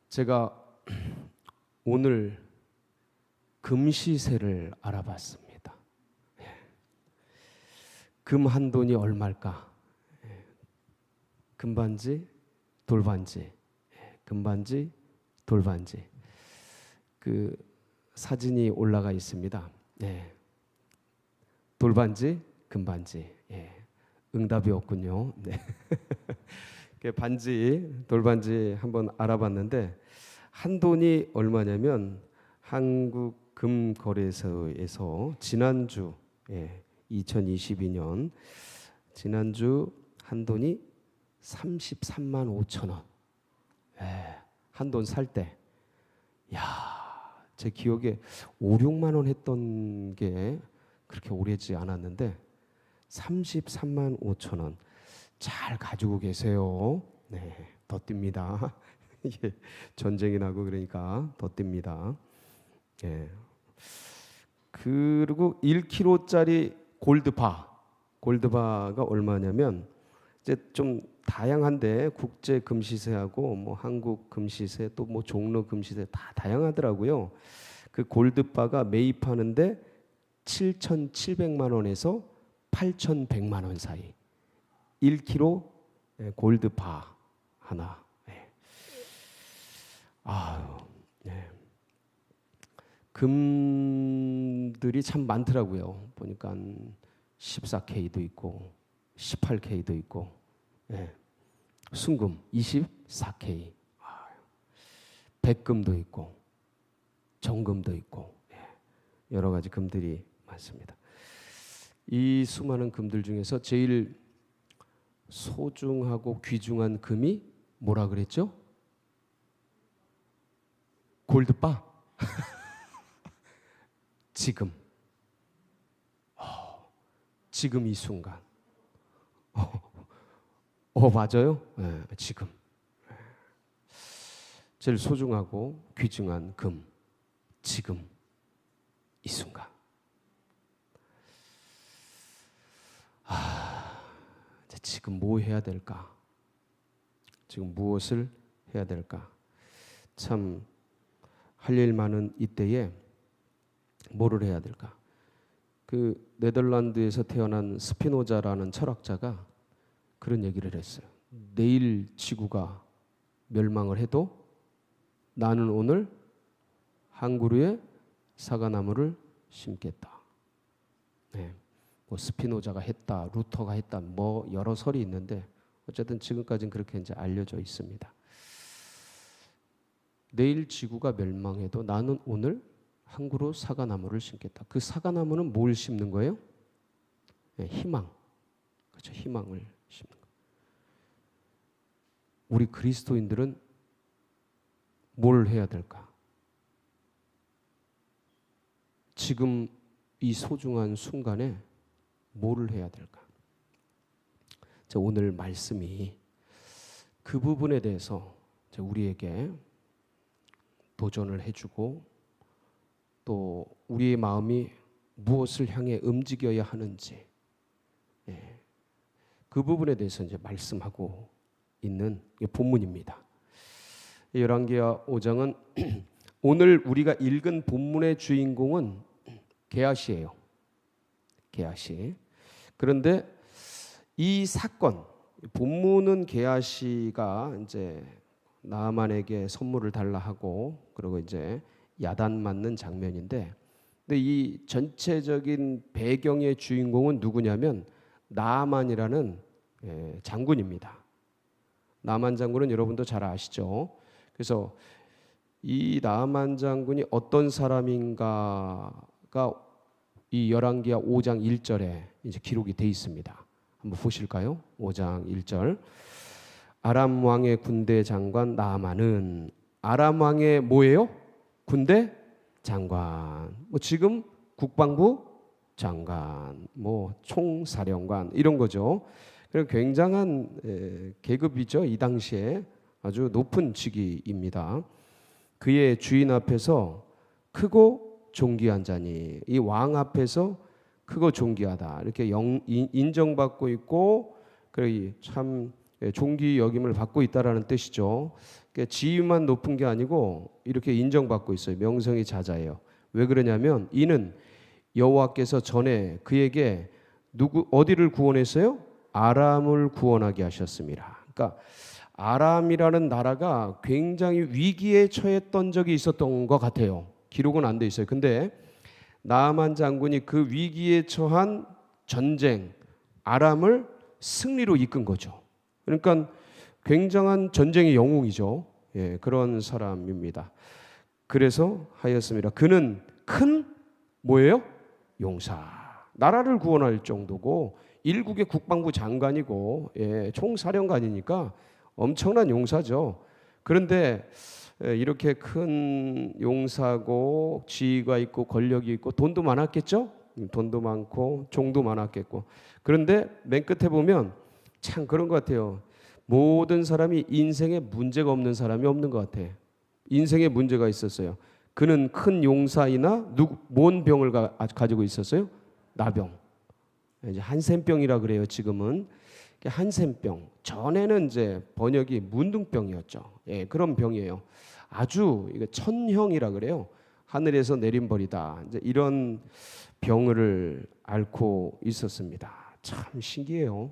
제가 오늘 금시세를 알아봤습니다. 금 한 돈이 얼마일까? 금반지, 돌반지, 금반지, 돌반지. 그 사진이 올라가 있습니다. 돌반지, 금반지. 응답이 없군요. 반지, 돌반지 한번 알아봤는데 한 돈이 얼마냐면 한국금거래소에서 지난주 2022년 지난주 한 돈이 33만 5천 원. 한 돈 살 때, 제 기억에 5, 6만 원 했던 게 그렇게 오래지 않았는데 33만 5천 원. 잘 가지고 계세요. 더 뜁니다. 전쟁이 나고 그러니까 더 뜁니다. 그리고 1kg짜리 골드바가 얼마냐면 이제 좀 다양한데 국제 금시세하고 뭐 한국 금시세 또 뭐 종로 금시세 다 다양하더라고요. 그 골드바가 매입하는데 7,700만 원에서 8,100만 원 사이. 1kg 골드바 하나. 금들이 참 많더라고요. 보니까 14K도 있고 18K도 있고 순금 24K, 백금도 있고 정금도 있고 여러 가지 금들이 많습니다. 이 수많은 금들 중에서 제일 소중하고 귀중한 금이 뭐라 그랬죠? 골드바. 지금 지금 이 순간 맞아요? 지금 제일 소중하고 귀중한 금, 지금 이 순간. 지금 뭐 해야 될까? 지금 무엇을 해야 될까? 참 할 일 많은 이때에 뭐를 해야 될까? 그 네덜란드에서 태어난 스피노자라는 철학자가 그런 얘기를 했어요. 내일 지구가 멸망을 해도 나는 오늘 한 그루의 사과나무를 심겠다. 뭐 스피노자가 했다, 루터가 했다, 뭐 여러 설이 있는데 어쨌든 지금까지는 그렇게 이제 알려져 있습니다. 내일 지구가 멸망해도 나는 오늘 한 그루 사과나무를 심겠다. 그 사과나무는 뭘 심는 거예요? 희망. 그렇죠. 희망을 심는 거. 우리 그리스도인들은 뭘 해야 될까? 지금 이 소중한 순간에 뭐를 해야 될까? 오늘 말씀이 그 부분에 대해서 우리에게 도전을 해주고 또 우리의 마음이 무엇을 향해 움직여야 하는지 그 부분에 대해서 이제 말씀하고 있는 본문입니다. 열왕기하 5장은 오늘 우리가 읽은 본문의 주인공은 게하시예요. 게하시. 그런데 이 사건, 본문은 게하시가 이제 나아만에게 선물을 달라 하고 그리고 이제 야단 맞는 장면인데, 근데 이 전체적인 배경의 주인공은 누구냐면 나아만이라는 장군입니다. 나아만 장군은 여러분도 잘 아시죠? 그래서 이 나아만 장군이 어떤 사람인가가 이 열왕기하 5장 1절에 이제 기록이 돼 있습니다. 한번 보실까요? 5장 1절. 아람 왕의 군대 장관 나아만은 아람 왕의 뭐예요? 군대 장관. 뭐 지금 국방부 장관, 뭐 총사령관 이런 거죠. 그리고 굉장한 계급이죠. 이 당시에 아주 높은 직위입니다. 그의 주인 앞에서 크고 존귀한 자니, 이 왕 앞에서 크고 존귀하다 이렇게 인정받고 있고, 그리고 참 존귀 여김을 받고 있다라는 뜻이죠. 그러니까 지위만 높은 게 아니고 이렇게 인정받고 있어요. 명성이 자자해요. 왜 그러냐면 이는 여호와께서 전에 그에게 어디를 구원했어요? 아람을 구원하게 하셨습니다. 그러니까 아람이라는 나라가 굉장히 위기에 처했던 적이 있었던 것 같아요. 기록은 안 돼 있어요. 근데 나아만 장군이 그 위기에 처한 전쟁 아람을 승리로 이끈 거죠. 그러니까 굉장한 전쟁의 영웅이죠. 예, 그런 사람입니다. 그래서 하였습니다. 그는 큰 뭐예요? 용사. 나라를 구원할 정도고 일국의 국방부 장관이고 총사령관이니까 엄청난 용사죠. 그런데 이렇게 큰 용사고 지위가 있고 권력이 있고 돈도 많았겠죠? 돈도 많고 종도 많았겠고. 그런데 맨 끝에 보면 참 그런 것 같아요. 모든 사람이 인생에 문제가 없는 사람이 없는 것 같아. 인생에 문제가 있었어요. 그는 큰 용사이나 뭔 병을 가지고 있었어요? 나병. 이제 한센병이라 그래요. 지금은 한센병. 전에는 이제 번역이 문둥병이었죠. 예, 그런 병이에요. 아주 이거 천형이라 그래요. 하늘에서 내린 벌이다. 이제 이런 병을 앓고 있었습니다. 참 신기해요.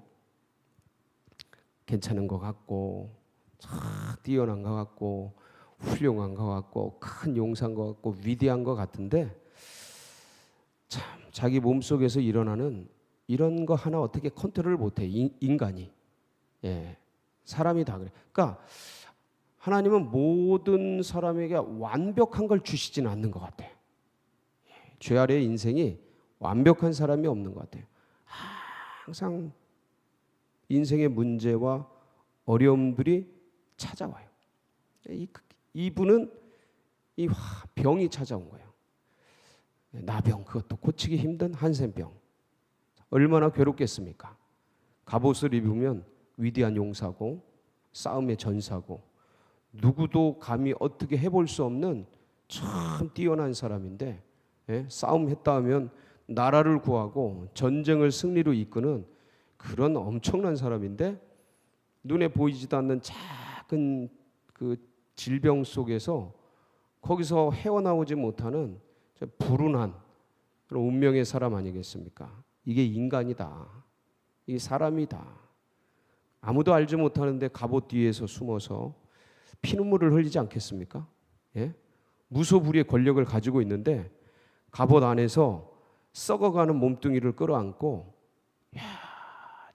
괜찮은 것 같고, 참 뛰어난 것 같고, 훌륭한 것 같고, 큰 용사인 것 같고, 위대한 것 같은데, 참 자기 몸속에서 일어나는 이런 거 하나 어떻게 컨트롤을 못해. 인간이. 예, 사람이 다 그래. 그러니까 하나님은 모든 사람에게 완벽한 걸 주시지는 않는 것 같아. 죄 아래의 인생이 완벽한 사람이 없는 것 같아요. 항상 인생의 문제와 어려움들이 찾아와요. 이분은 이 병이 찾아온 거예요. 나병, 그것도 고치기 힘든 한센병. 얼마나 괴롭겠습니까? 갑옷을 입으면 위대한 용사고 싸움의 전사고 누구도 감히 어떻게 해볼 수 없는 참 뛰어난 사람인데 싸움했다 하면 나라를 구하고 전쟁을 승리로 이끄는 그런 엄청난 사람인데 눈에 보이지도 않는 작은 그 질병 속에서 거기서 헤어나오지 못하는 불운한 그런 운명의 사람 아니겠습니까? 이게 인간이다. 이게 사람이다. 아무도 알지 못하는데 갑옷 뒤에서 숨어서 피눈물을 흘리지 않겠습니까? 예? 무소불위의 권력을 가지고 있는데 갑옷 안에서 썩어가는 몸뚱이를 끌어안고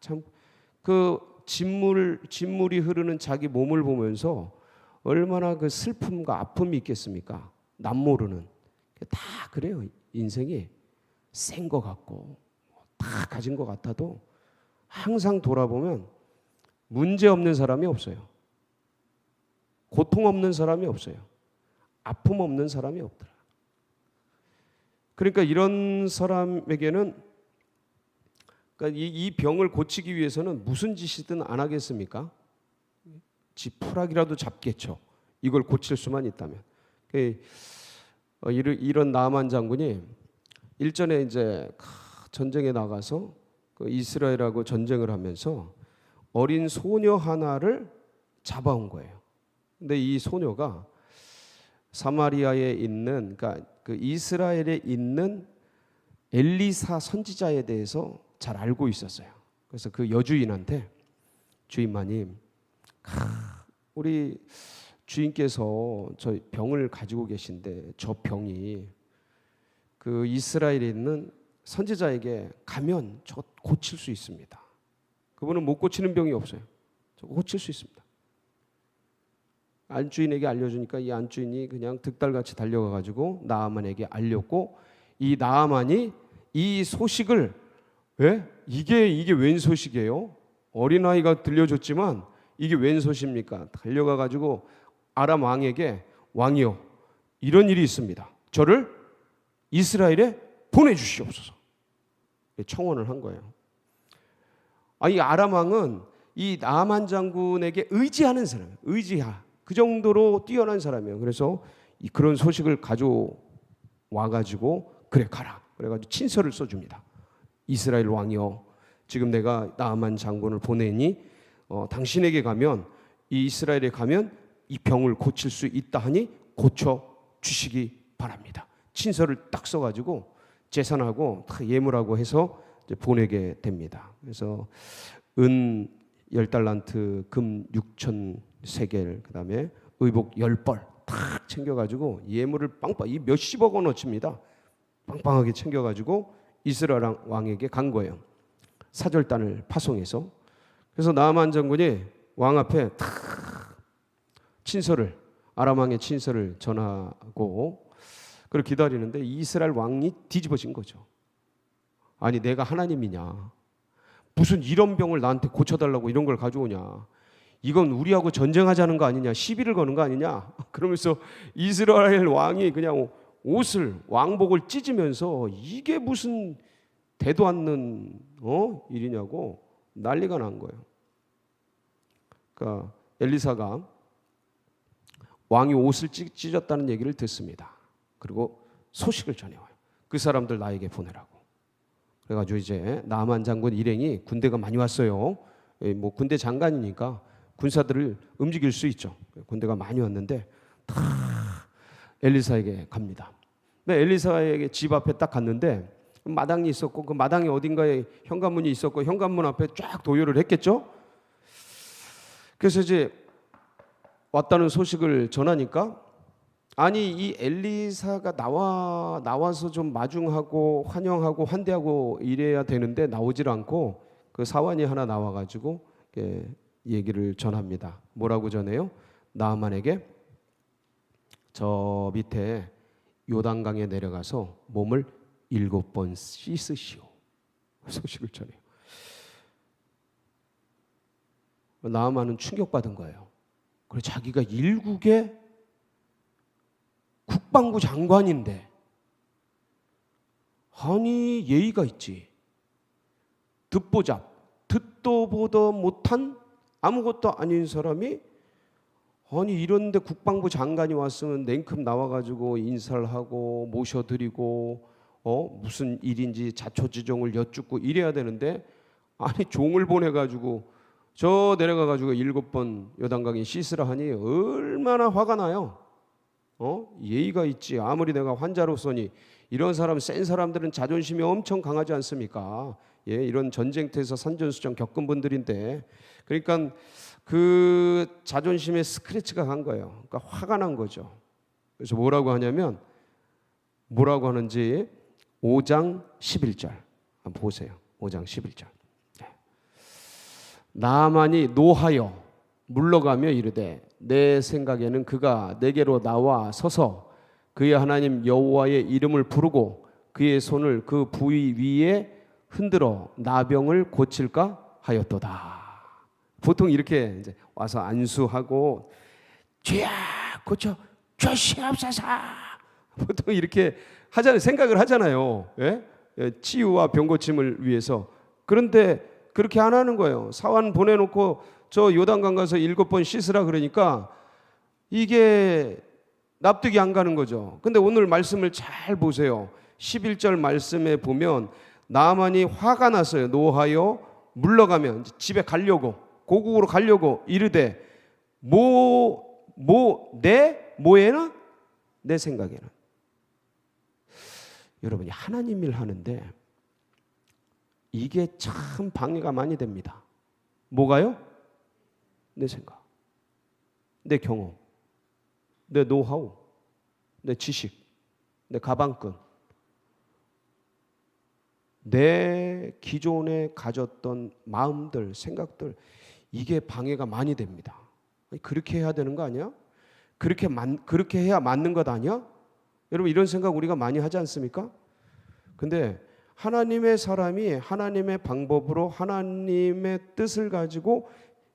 참 그 진물이 흐르는 자기 몸을 보면서 얼마나 그 슬픔과 아픔이 있겠습니까? 남 모르는. 다 그래요. 인생이 센 것 같고 다 가진 것 같아도 항상 돌아보면 문제 없는 사람이 없어요. 고통 없는 사람이 없어요. 아픔 없는 사람이 없더라. 그러니까 이런 사람에게는 그러니까 이 병을 고치기 위해서는 무슨 짓이든 안 하겠습니까? 지푸라기라도 잡겠죠. 이걸 고칠 수만 있다면. 이런 나아만 장군이 일전에 이제 전쟁에 나가서 그 이스라엘하고 전쟁을 하면서 어린 소녀 하나를 잡아온 거예요. 근데 이 소녀가 사마리아에 있는 그러니까 그 이스라엘에 있는 엘리사 선지자에 대해서 잘 알고 있었어요. 그래서 그 여주인한테 주인마님, 우리 주인께서 저 병을 가지고 계신데 저 병이 그 이스라엘에 있는 선지자에게 가면 저 고칠 수 있습니다. 그분은 못 고치는 병이 없어요. 저 고칠 수 있습니다. 안주인에게 알려주니까 이 안주인이 그냥 득달같이 달려가가지고 나아만에게 알렸고 이 나아만이 이 소식을 이게 웬 소식이에요? 어린아이가 들려줬지만 이게 웬 소식입니까? 달려가가지고 아람 왕에게 왕이요 이런 일이 있습니다. 저를 이스라엘에 보내주시옵소서. 청원을 한 거예요. 이 아람 왕은 이 나아만 장군에게 의지하는 사람이에요. 그 정도로 뛰어난 사람이에요. 그래서 그런 소식을 가져와가지고 그래 가라. 그래가지고 친서를 써줍니다. 이스라엘 왕이여, 지금 내가 나아만 장군을 보내니 당신에게 가면 이 이스라엘에 가면 이 병을 고칠 수 있다 하니 고쳐 주시기 바랍니다. 친서를 딱 써가지고 제산하고 예물하고 해서 이제 보내게 됩니다. 그래서 은 10달란트, 금 6천 세겔, 그다음에 의복 10벌 탁 챙겨가지고 예물을 빵빵, 이 몇십억 원어치입니다. 빵빵하게 챙겨가지고 이스라엘 왕에게 간 거예요. 사절단을 파송해서. 그래서 나아만 장군이 왕 앞에 탁 친서를, 아람 왕의 친서를 전하고 그걸 기다리는데 이스라엘 왕이 뒤집어진 거죠. 아니 내가 하나님이냐, 무슨 이런 병을 나한테 고쳐달라고 이런 걸 가져오냐, 이건 우리하고 전쟁하자는 거 아니냐, 시비를 거는 거 아니냐. 그러면서 이스라엘 왕이 그냥 옷을, 왕복을 찢으면서 이게 무슨 대도 않는 일이냐고 난리가 난 거예요. 그러니까 엘리사가 왕이 옷을 찢었다는 얘기를 듣습니다. 그리고 소식을 전해와요. 그 사람들 나에게 보내라고. 그래가지고 이제 나만 장군 일행이, 군대가 많이 왔어요. 뭐 군대 장관이니까 군사들을 움직일 수 있죠. 군대가 많이 왔는데 다 엘리사에게 갑니다. 근데 엘리사에게 집 앞에 딱 갔는데 마당이 있었고 그 마당에 어딘가에 현관문이 있었고 현관문 앞에 쫙 도열을 했겠죠. 그래서 이제 왔다는 소식을 전하니까, 아니 이 엘리사가 나와서 좀 마중하고 환영하고 환대하고 이래야 되는데 나오질 않고 그 사환이 하나 나와가지고 얘기를 전합니다. 뭐라고 전해요? 나아만에게 저 밑에 요단강에 내려가서 몸을 7번 씻으시오. 소식을 전해요. 나아만은 충격받은 거예요. 그리고 자기가 일국의 국방부 장관인데 아니 예의가 있지, 듣보잡, 듣도 보도 못한 아무것도 아닌 사람이 아니 이런데 국방부 장관이 왔으면 냉큼 나와가지고 인사를 하고 모셔드리고 무슨 일인지 자초지종을 여쭙고 이래야 되는데, 아니 종을 보내가지고 저 내려가가지고 7번 요단강에 씻으라 하니 얼마나 화가 나요. 예의가 있지. 아무리 내가 환자로서니 이런 사람, 센 사람들은 자존심이 엄청 강하지 않습니까? 예, 이런 전쟁터에서 산전수전 겪은 분들인데, 그러니까 그 자존심에 스크래치가 간 거예요. 그러니까 화가 난 거죠. 그래서 뭐라고 하냐면, 뭐라고 하는지 5장 11절 한번 보세요. 5장 11절. 나아만이 노하여 물러가며 이르되 내 생각에는 그가 내게로 나와 서서 그의 하나님 여호와의 이름을 부르고 그의 손을 그 부위 위에 흔들어 나병을 고칠까 하였도다. 보통 이렇게 이제 와서 안수하고 죄야 고쳐 주시옵소서, 보통 이렇게 하잖아요. 생각을 하잖아요. 예? 치유와 병 고침을 위해서. 그런데 그렇게 안 하는 거예요. 사환 보내놓고 저 요단강 가서 7번 씻으라 그러니까 이게 납득이 안 가는 거죠. 근데 오늘 말씀을 잘 보세요. 11절 말씀에 보면 나아만이 화가 났어요. 노하여 물러가면 집에 가려고, 고국으로 가려고 이르되 뭐에는 내 생각에는. 여러분이 하나님 일 하는데 이게 참 방해가 많이 됩니다. 뭐가요? 내 생각, 내 경험, 내 노하우, 내 지식, 내 가방끈, 내 기존에 가졌던 마음들, 생각들, 이게 방해가 많이 됩니다. 그렇게 해야 되는 거 아니야? 그렇게 해야 맞는 것 아니야? 여러분 이런 생각 우리가 많이 하지 않습니까? 근데 하나님의 사람이 하나님의 방법으로 하나님의 뜻을 가지고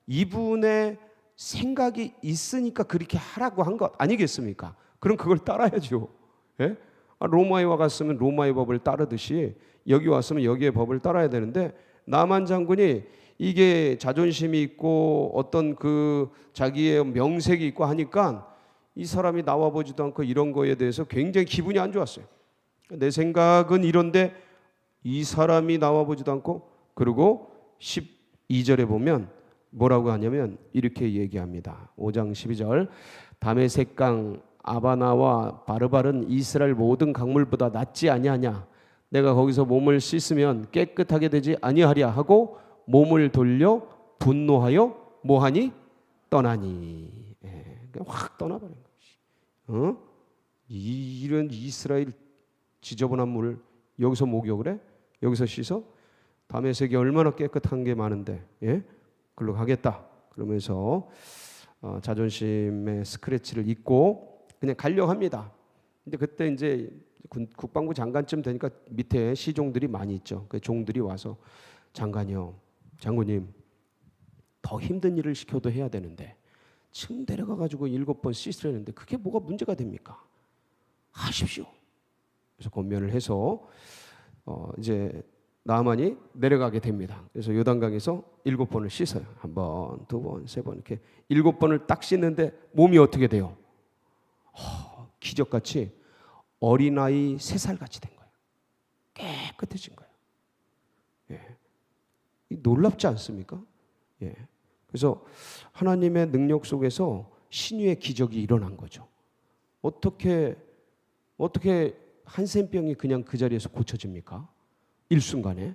이분의 생각이 있으니까 그렇게 하라고 한 것 아니겠습니까? 그럼 그걸 따라야죠. 예? 로마에 와갔으면 로마의 법을 따르듯이 여기 왔으면 여기의 법을 따라야 되는데, 나만 장군이 이게 자존심이 있고 어떤 그 자기의 명색이 있고 하니까 이 사람이 나와보지도 않고 이런 거에 대해서 굉장히 기분이 안 좋았어요. 내 생각은 이런데 이 사람이 나와보지도 않고. 그리고 12절에 보면 뭐라고 하냐면 이렇게 얘기합니다. 5장 12절 다메섹강 아바나와 바르발은 이스라엘 모든 강물보다 낫지 아니하냐. 내가 거기서 몸을 씻으면 깨끗하게 되지 아니하랴 하고 몸을 돌려 분노하여 뭐하니? 떠나니. 그냥 확 떠나버린 것이. 이런 이스라엘 지저분한 물을 여기서 목욕을 해? 여기서 씻어? 다메섹이 얼마나 깨끗한 게 많은데, 예? 글로 가겠다. 그러면서 자존심의 스크래치를 잊고 그냥 가려고 합니다. 근데 그때 이제 국방부 장관쯤 되니까 밑에 시종들이 많이 있죠. 그 종들이 와서 장관이요, 장군님 더 힘든 일을 시켜도 해야 되는데 지금 내려가 가지고 7번 씻으려는데 그게 뭐가 문제가 됩니까? 하십시오. 그래서 권면을 해서 이제 나아만이 내려가게 됩니다. 그래서 요단강에서 7번을 씻어요. 1번, 2번, 3번 이렇게 7번을 딱 씻는데 몸이 어떻게 돼요? 기적같이 어린아이 3살같이 된 거예요. 깨끗해진 거예요. 예. 놀랍지 않습니까? 예. 그래서 하나님의 능력 속에서 신유의 기적이 일어난 거죠. 어떻게 한센병이 그냥 그 자리에서 고쳐집니까? 일순간에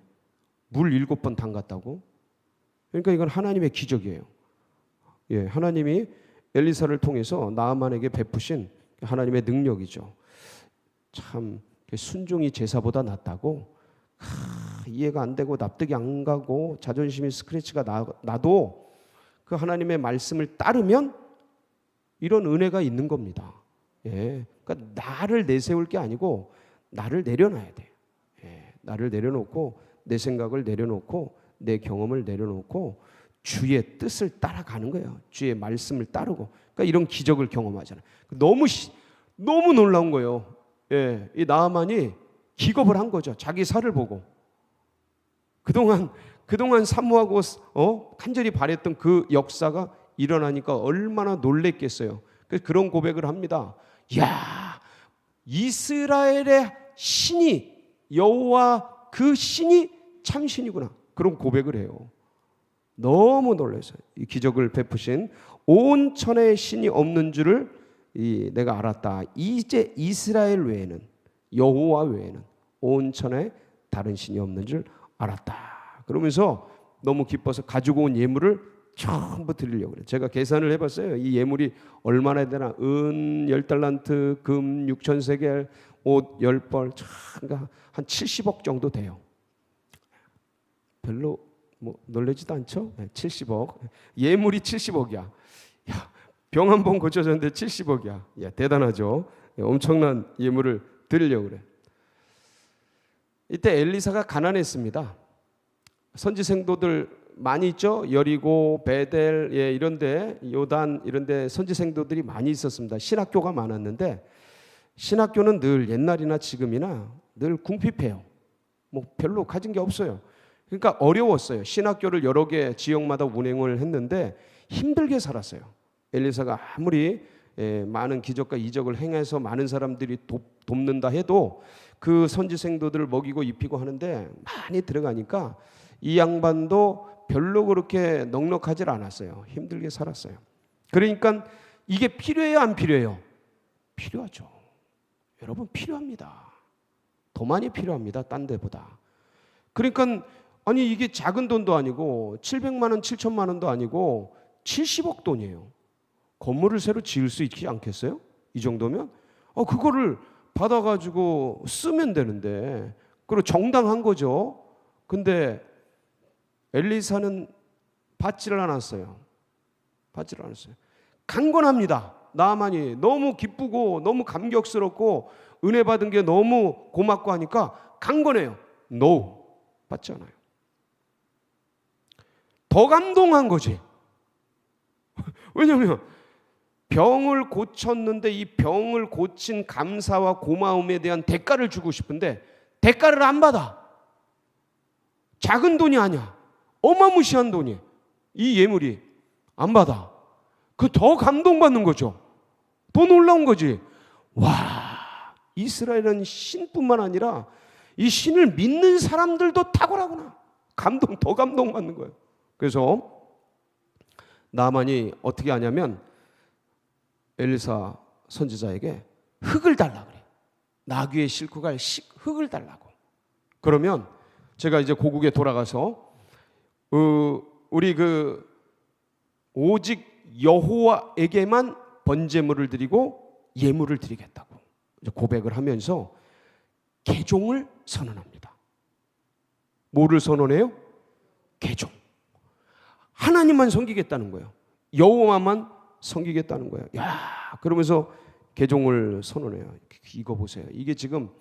물 7번 담갔다고? 그러니까 이건 하나님의 기적이에요. 예, 하나님이 엘리사를 통해서 나아만에게 베푸신 하나님의 능력이죠. 참 순종이 제사보다 낫다고 이해가 안 되고 납득이 안 가고 자존심이 스크래치가 나도 그 하나님의 말씀을 따르면 이런 은혜가 있는 겁니다. 예, 그러니까 나를 내세울 게 아니고 나를 내려놔야 돼요. 예, 나를 내려놓고 내 생각을 내려놓고 내 경험을 내려놓고 주의 뜻을 따라가는 거예요. 주의 말씀을 따르고. 그러니까 이런 기적을 경험하잖아요. 너무 놀라운 거예요. 예, 이 나아만이 기겁을 한 거죠. 자기 살을 보고. 그동안 사모하고 간절히 바랬던 그 역사가 일어나니까 얼마나 놀랬겠어요. 그래서 그런 고백을 합니다. 야, 이스라엘의 신이 여호와 그 신이 참 신이구나. 그런 고백을 해요. 너무 놀라서요. 이 기적을 베푸신 온 천하의 신이 없는 줄을 내가 알았다. 이제 이스라엘 외에는 여호와 외에는 온 천하에 다른 신이 없는 줄 알았다. 그러면서 너무 기뻐서 가지고 온 예물을 전부 드리려고 그래요. 제가 계산을 해봤어요. 이 예물이 얼마나 되나? 은 10달란트, 금 6,000세겔, 옷 10벌, 그러니까 한 70억 정도 돼요. 별로 놀라지도 않죠? 70억. 예물이 70억이야. 병 한 번 고쳐졌는데 70억이야. 야, 대단하죠? 엄청난 예물을 드리려고 그래. 이때 엘리사가 가난했습니다. 선지생도들 많이 있죠? 여리고, 베델, 이런데 요단 이런데 선지생도들이 많이 있었습니다. 신학교가 많았는데 신학교는 늘 옛날이나 지금이나 늘 궁핍해요. 별로 가진 게 없어요. 그러니까 어려웠어요. 신학교를 여러 개 지역마다 운행을 했는데 힘들게 살았어요. 엘리사가 아무리 많은 기적과 이적을 행해서 많은 사람들이 돕는다 해도 그 선지생도들을 먹이고 입히고 하는데 많이 들어가니까 이 양반도 별로 그렇게 넉넉하질 않았어요. 힘들게 살았어요. 그러니까 이게 필요해요, 안 필요해요? 필요하죠. 여러분 필요합니다. 더 많이 필요합니다. 딴 데보다. 그러니까 아니 이게 작은 돈도 아니고 700만 원, 7천만 원도 아니고 70억 돈이에요. 건물을 새로 지을 수 있지 않겠어요? 이 정도면? 그거를 받아가지고 쓰면 되는데 그리고 정당한 거죠. 근데 엘리사는 받지를 않았어요. 강건합니다. 나아만이 너무 기쁘고 너무 감격스럽고 은혜 받은 게 너무 고맙고 하니까 강건해요. No, 받지 않아요. 더 감동한 거지. 왜냐하면 병을 고쳤는데 이 병을 고친 감사와 고마움에 대한 대가를 주고 싶은데 대가를 안 받아. 작은 돈이 아니야. 어마무시한 돈이. 이 예물이 안 받아. 그 더 감동받는 거죠. 더 놀라운 거지. 와, 이스라엘은 신뿐만 아니라 이 신을 믿는 사람들도 탁월하구나. 더 감동받는 거예요. 그래서 나만이 어떻게 하냐면 엘리사 선지자에게 흙을 달라 그래. 나귀에 싣고 갈 흙을 달라고. 그러면 제가 이제 고국에 돌아가서 우리 오직 여호와에게만 번제물을 드리고 예물을 드리겠다고 고백을 하면서 개종을 선언합니다. 뭐를 선언해요? 개종. 하나님만 섬기겠다는 거예요. 여호와만 섬기겠다는 거예요. 야, 그러면서 개종을 선언해요. 이거 보세요. 이게 지금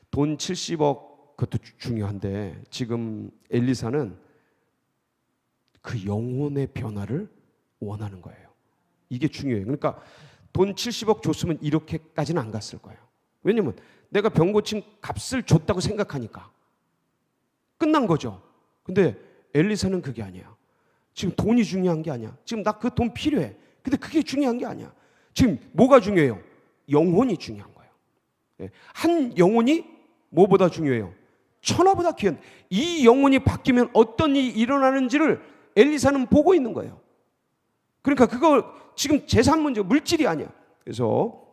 돈 70억 그것도 중요한데 지금 엘리사는 그 영혼의 변화를 원하는 거예요. 이게 중요해요. 그러니까 돈 70억 줬으면 이렇게까지는 안 갔을 거예요. 왜냐면 내가 병 고침 값을 줬다고 생각하니까 끝난 거죠. 근데 엘리사는 그게 아니야. 지금 돈이 중요한 게 아니야. 지금 나 그 돈 필요해. 근데 그게 중요한 게 아니야. 지금 뭐가 중요해요? 영혼이 중요한 거예요. 한 영혼이 뭐보다 중요해요? 천하보다 귀한. 이 영혼이 바뀌면 어떤 일이 일어나는지를 엘리사는 보고 있는 거예요. 그러니까 그거 지금 재산 문제, 물질이 아니야. 그래서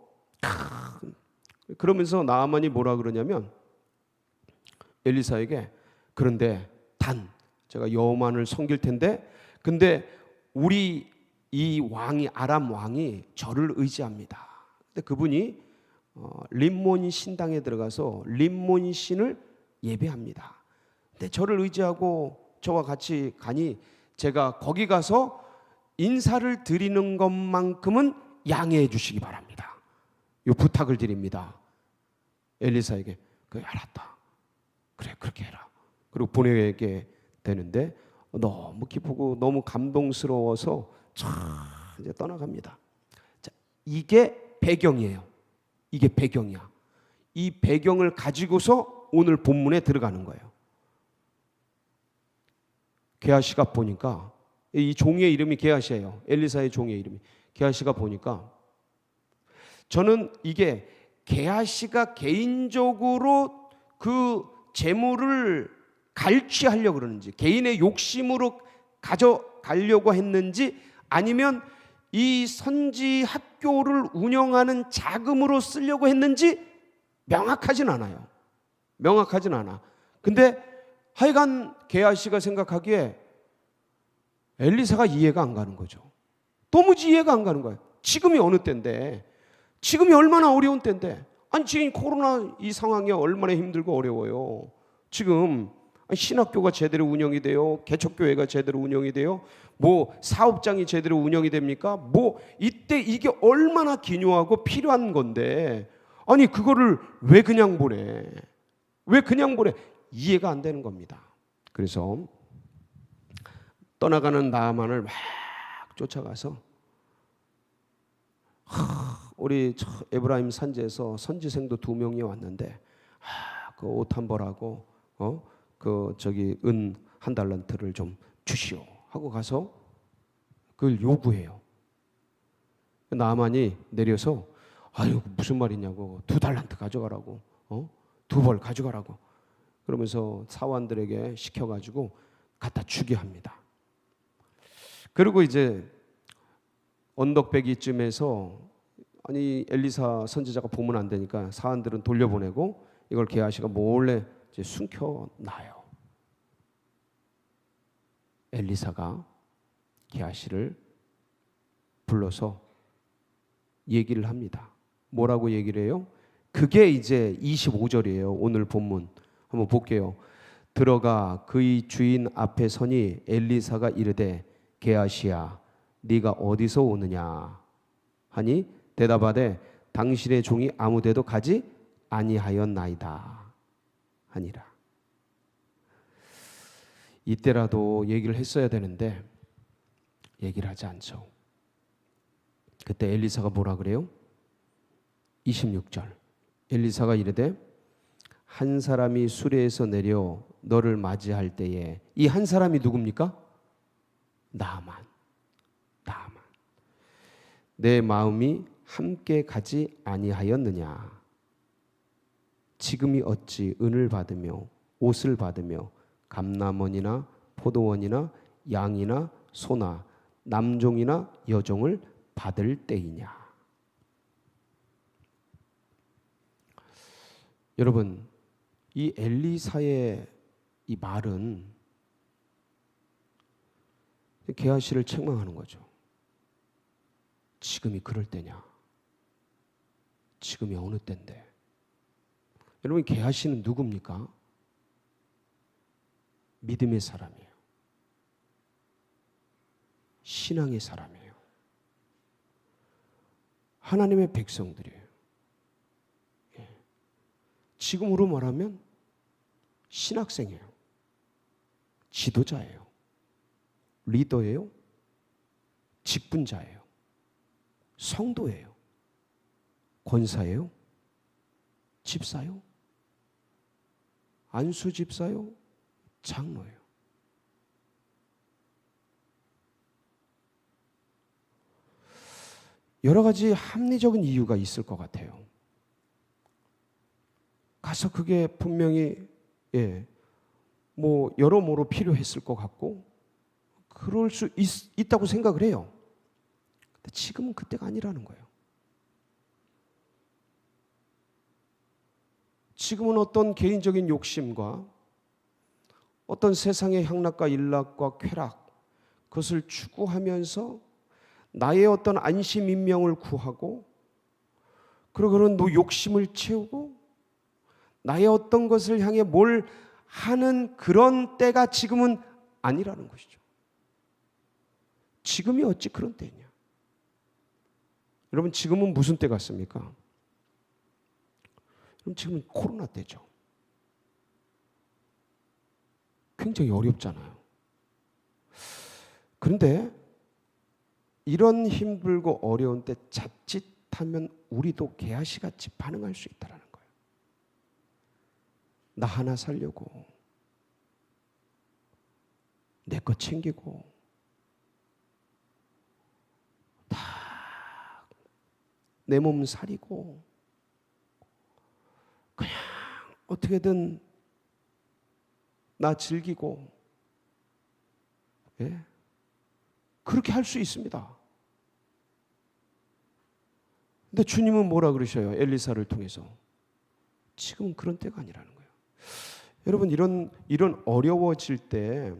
그러면서 나아만이 뭐라 그러냐면 엘리사에게 그런데 제가 여호와만을 섬길 텐데 근데 우리 이 왕이 아람 왕이 저를 의지합니다. 근데 그분이 림몬 신당에 들어가서 림몬 신을 예배합니다. 근데 저를 의지하고 저와 같이 가니 제가 거기 가서 인사를 드리는 것만큼은 양해해 주시기 바랍니다. 이 부탁을 드립니다. 엘리사에게 알았다. 그래 그렇게 해라. 그리고 보내게 되는데 너무 기쁘고 너무 감동스러워서 이제 떠나갑니다. 자, 이게 배경이에요. 이게 배경이야. 이 배경을 가지고서 오늘 본문에 들어가는 거예요. 게하시가 보니까 이 종의 이름이 게하시예요. 엘리사의 종의 이름이 게하시가 보니까 저는 이게 게하시가 개인적으로 그 재물을 갈취하려고 그러는지 개인의 욕심으로 가져가려고 했는지 아니면 이 선지 학교를 운영하는 자금으로 쓰려고 했는지 명확하진 않아요. 명확하진 않아. 근데 하여간 게하시가 생각하기에 엘리사가 이해가 안 가는 거죠. 도무지 이해가 안 가는 거예요. 지금이 어느 때인데 지금이 얼마나 어려운 때인데 아니 지금 코로나 이 상황이 얼마나 힘들고 어려워요. 지금 신학교가 제대로 운영이 돼요? 개척교회가 제대로 운영이 돼요? 뭐 사업장이 제대로 운영이 됩니까? 뭐 이때 이게 얼마나 기묘하고 필요한 건데 아니 그거를 왜 그냥 보내? 왜 그냥 보내? 이해가 안 되는 겁니다. 그래서 떠나가는 나아만을 막 쫓아가서 우리 에브라임 산지에서 선지생도 2명이 왔는데 그 옷 한 벌하고 은 1달란트를 좀 주시오 하고 가서 그걸 요구해요. 나아만이 내려서 아유 무슨 말이냐고 2달란트 가져가라고 2벌 가져가라고 그러면서 사원들에게 시켜가지고 갖다 주게 합니다. 그리고 이제 언덕배기쯤에서 아니 엘리사 선지자가 보면 안 되니까 사원들은 돌려보내고 이걸 게하시가 몰래 이제 숨겨놔요. 엘리사가 게하시를 불러서 얘기를 합니다. 뭐라고 얘기를 해요? 그게 이제 25절이에요. 오늘 본문 한번 볼게요. 들어가 그의 주인 앞에 서니 엘리사가 이르되 게하시야 네가 어디서 오느냐 하니 대답하되 당신의 종이 아무데도 가지 아니하였나이다 하니라. 이때라도 얘기를 했어야 되는데 얘기를 하지 않죠. 그때 엘리사가 뭐라 그래요? 26절 엘리사가 이르되 한 사람이 수레에서 내려 너를 맞이할 때에 이 한 사람이 누굽니까? 나아만. 내 마음이 함께 가지 아니하였느냐. 지금이 어찌 은을 받으며 옷을 받으며 감람원이나 포도원이나 양이나 소나 남종이나 여종을 받을 때이냐. 여러분, 이 엘리사의 이 말은 게하시를 책망하는 거죠. 지금이 그럴 때냐? 지금이 어느 때인데? 여러분, 게하시는 누굽니까? 믿음의 사람이에요. 신앙의 사람이에요. 하나님의 백성들이에요. 지금으로 말하면 신학생이에요. 지도자예요. 리더예요. 직분자예요. 성도예요. 권사예요. 집사요. 안수 집사요. 장로예요. 여러 가지 합리적인 이유가 있을 것 같아요. 가서 그게 분명히 여러모로 필요했을 것 같고 그럴 수 있다고 생각을 해요. 근데 지금은 그때가 아니라는 거예요. 지금은 어떤 개인적인 욕심과 어떤 세상의 향락과 일락과 쾌락, 그것을 추구하면서 나의 어떤 안심인명을 구하고 그리고 그런 욕심을 채우고 나의 어떤 것을 향해 뭘 하는 그런 때가 지금은 아니라는 것이죠. 지금이 어찌 그런 때냐? 여러분, 지금은 무슨 때 같습니까? 그럼 지금은 코로나 때죠. 굉장히 어렵잖아요. 그런데 이런 힘들고 어려운 때 자칫하면 우리도 게하시같이 반응할 수 있다는 거예요. 나 하나 살려고 내 것 챙기고 다 내 몸 사리고 그냥 어떻게든 나 즐기고 그렇게 할 수 있습니다. 근데 주님은 뭐라 그러셔요? 엘리사를 통해서 지금은 그런 때가 아니라는 거예요. 여러분, 이런 어려워질 때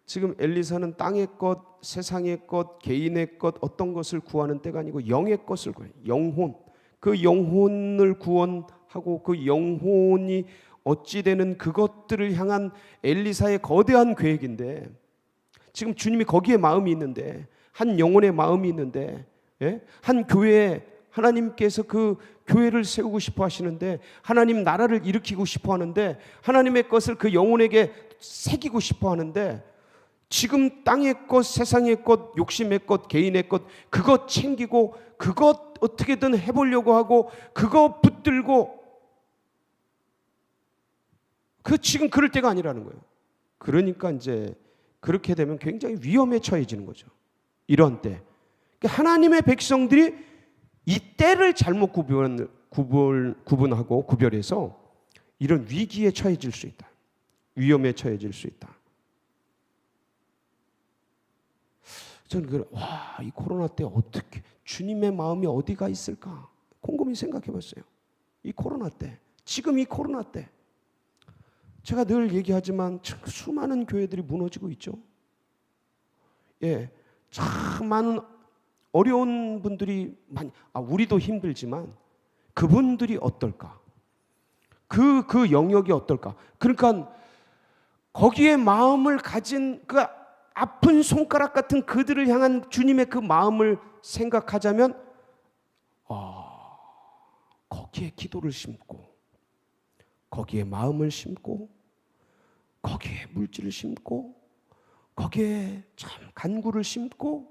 지금 엘리사는 땅의 것, 세상의 것, 개인의 것 어떤 것을 구하는 때가 아니고 영의 것을 구해요. 영혼. 그 영혼을 구원하고 그 영혼이 어찌 되는 그것들을 향한 엘리사의 거대한 계획인데 지금 주님이 거기에 마음이 있는데 한 영혼의 마음이 있는데 한 교회에 하나님께서 그 교회를 세우고 싶어 하시는데 하나님 나라를 일으키고 싶어 하는데 하나님의 것을 그 영혼에게 새기고 싶어 하는데 지금 땅의 것, 세상의 것, 욕심의 것, 개인의 것 그것 챙기고 그것 어떻게든 해보려고 하고 그거 붙들고 지금 그럴 때가 아니라는 거예요. 그러니까 이제 그렇게 되면 굉장히 위험에 처해지는 거죠. 이런 때. 그러니까 하나님의 백성들이 이 때를 잘못 구분하고 구별해서 이런 위기에 처해질 수 있다. 위험에 처해질 수 있다. 저는 이 코로나 때 어떻게 주님의 마음이 어디가 있을까? 곰곰이 생각해 봤어요. 이 코로나 때, 지금 이 코로나 때 제가 늘 얘기하지만 수많은 교회들이 무너지고 있죠. 참 많은 어려운 분들이 우리도 힘들지만 그분들이 어떨까? 그 영역이 어떨까? 그러니까 거기에 마음을 가진 그 아픈 손가락 같은 그들을 향한 주님의 그 마음을 생각하자면 거기에 기도를 심고 거기에 마음을 심고 거기에 물질을 심고 거기에 참 간구를 심고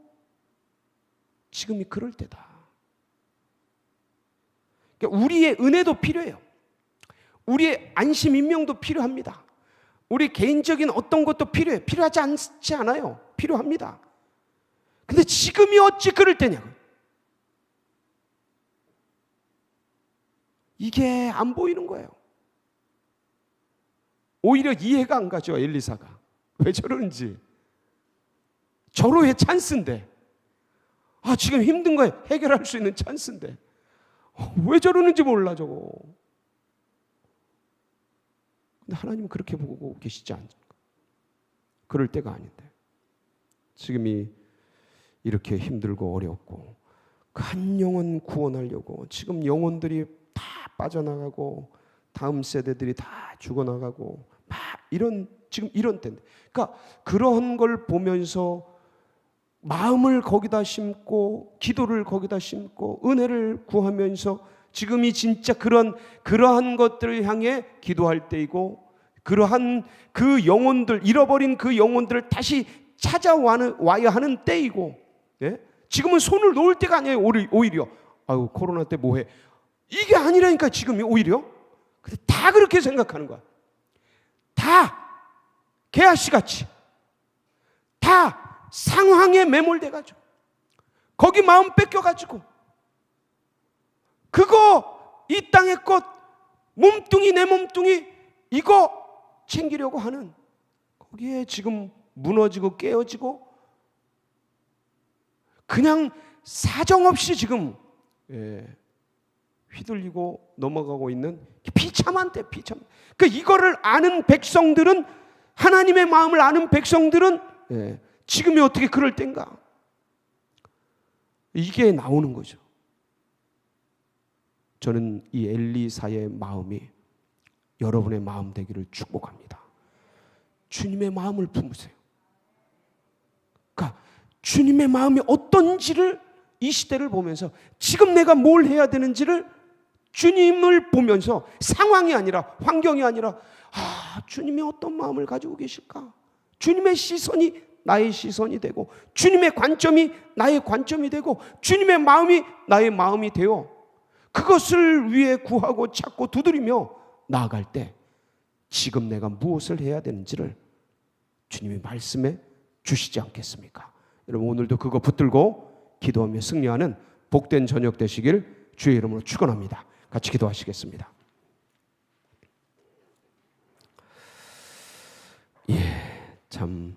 지금이 그럴 때다. 그러니까 우리의 은혜도 필요해요. 우리의 안심 인명도 필요합니다. 우리 개인적인 어떤 것도 필요해요. 필요하지 않지 않아요. 필요합니다. 근데 지금이 어찌 그럴 때냐고. 이게 안 보이는 거예요. 오히려 이해가 안 가죠. 엘리사가 왜 저러는지. 절호의 찬스인데, 지금 힘든 거 해결할 수 있는 찬스인데 왜 저러는지 몰라 저거. 근데 하나님은 그렇게 보고 계시지 않습니까? 그럴 때가 아닌데 지금이 이렇게 힘들고 어렵고 그 한 영혼 구원하려고 지금 영혼들이 다 빠져나가고 다음 세대들이 다 죽어나가고 막 지금 이런 때인데, 그러니까 그런 걸 보면서 마음을 거기다 심고 기도를 거기다 심고 은혜를 구하면서 지금이 진짜 그러한 것들을 향해 기도할 때이고, 그러한 그 영혼들, 잃어버린 그 영혼들을 다시 찾아와야 하는 때이고, 예? 지금은 손을 놓을 때가 아니에요. 오히려 아유 코로나 때 뭐해, 이게 아니라니까. 지금이 오히려 다 그렇게 생각하는 거야. 다 개아씨 같이 다 상황에 매몰돼가지고 거기 마음 뺏겨가지고 그거 이 땅의 것 몸뚱이 내 몸뚱이 이거 챙기려고 하는 거기에 지금 무너지고 깨어지고 그냥 사정없이 지금 휘둘리고 넘어가고 있는 비참한 때, 비참. 그러니까 이거를 아는 백성들은, 하나님의 마음을 아는 백성들은 지금이 어떻게 그럴 땐가, 이게 나오는 거죠. 저는 이 엘리사의 마음이 여러분의 마음 되기를 축복합니다. 주님의 마음을 품으세요. 그러니까 주님의 마음이 어떤지를 이 시대를 보면서 지금 내가 뭘 해야 되는지를 주님을 보면서, 상황이 아니라 환경이 아니라 주님이 어떤 마음을 가지고 계실까, 주님의 시선이 나의 시선이 되고 주님의 관점이 나의 관점이 되고 주님의 마음이 나의 마음이 되어 그것을 위해 구하고 찾고 두드리며 나아갈 때 지금 내가 무엇을 해야 되는지를 주님이 말씀해 주시지 않겠습니까? 여러분 오늘도 그거 붙들고 기도하며 승리하는 복된 저녁 되시길 주의 이름으로 축원합니다. 같이 기도하시겠습니다. 참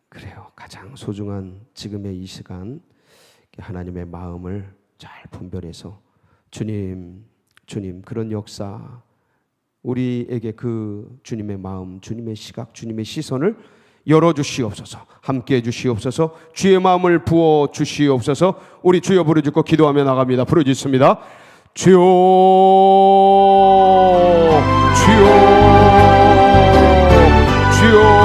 그래요. 가장 소중한 지금의 이 시간 하나님의 마음을 잘 분별해서 주님 그런 역사, 우리에게 그 주님의 마음, 주님의 시각, 주님의 시선을 열어주시옵소서. 함께해 주시옵소서. 주의 마음을 부어주시옵소서. 우리 주여 부르짖고 기도하며 나갑니다. 부르짖습니다. 주여 주여 주여